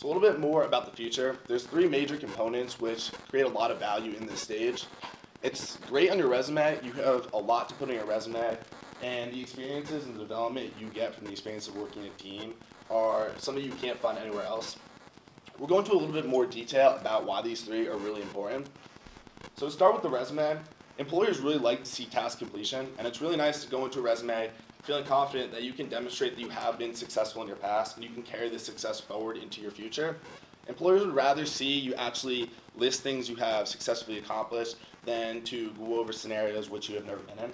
So a little bit more about the future. There's three major components which create a lot of value in this stage. It's great on your resume. You have a lot to put on your resume, and the experiences and the development you get from the experience of working in a team are something you can't find anywhere else. We'll go into a little bit more detail about why these three are really important. So to start with the resume, employers really like to see task completion, and it's really nice to go into a resume feeling confident that you can demonstrate that you have been successful in your past and you can carry this success forward into your future. Employers would rather see you actually list things you have successfully accomplished than to go over scenarios which you have never been in.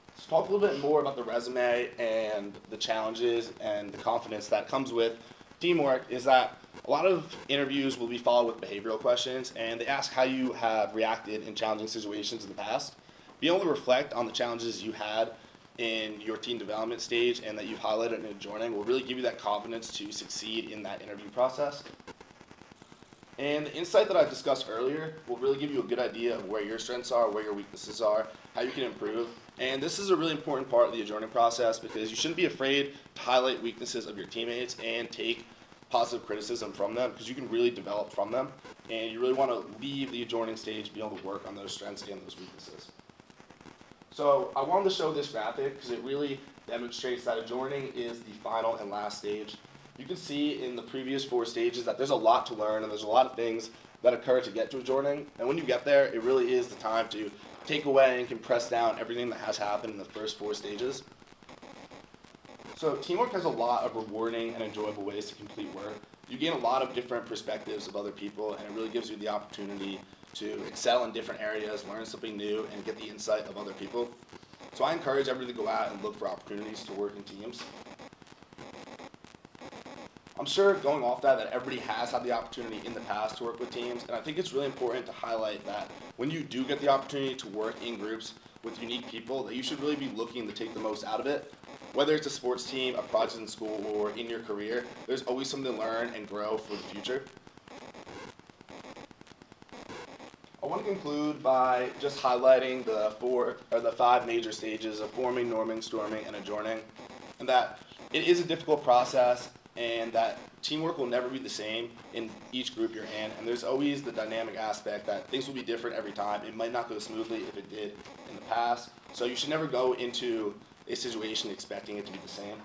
Let's talk a little bit more about the resume and the challenges and the confidence that comes with teamwork. Is that a lot of interviews will be followed with behavioral questions, and they ask how you have reacted in challenging situations in the past. Being able to reflect on the challenges you had in your team development stage and that you've highlighted in adjoining will really give you that confidence to succeed in that interview process. And the insight that I discussed earlier will really give you a good idea of where your strengths are, where your weaknesses are, how you can improve. And this is a really important part of the adjoining process because you shouldn't be afraid to highlight weaknesses of your teammates and take positive criticism from them, because you can really develop from them. And you really want to leave the adjoining stage being able to work on those strengths and those weaknesses. So I wanted to show this graphic because it really demonstrates that adjoining is the final and last stage. You can see in the previous four stages that there's a lot to learn and there's a lot of things that occur to get to adjoining. And when you get there, it really is the time to take away and compress down everything that has happened in the first four stages. So teamwork has a lot of rewarding and enjoyable ways to complete work. You gain a lot of different perspectives of other people, and it really gives you the opportunity to excel in different areas, learn something new, and get the insight of other people. So I encourage everybody to go out and look for opportunities to work in teams. I'm sure going off that everybody has had the opportunity in the past to work with teams, and I think it's really important to highlight that when you do get the opportunity to work in groups with unique people, that you should really be looking to take the most out of it. Whether it's a sports team, a project in school, or in your career, there's always something to learn and grow for the future. I want to conclude by just highlighting the five major stages of forming, norming, storming, and adjoining, and that it is a difficult process, and that teamwork will never be the same in each group you're in, and there's always the dynamic aspect that things will be different every time. It might not go smoothly if it did in the past, so you should never go into a situation expecting it to be the same.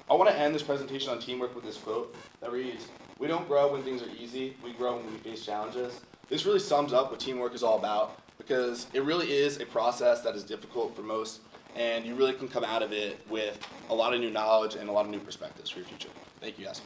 I want to end this presentation on teamwork with this quote that reads, "We don't grow when things are easy, we grow when we face challenges." This really sums up what teamwork is all about, because it really is a process that is difficult for most, and you really can come out of it with a lot of new knowledge and a lot of new perspectives for your future. Thank you guys.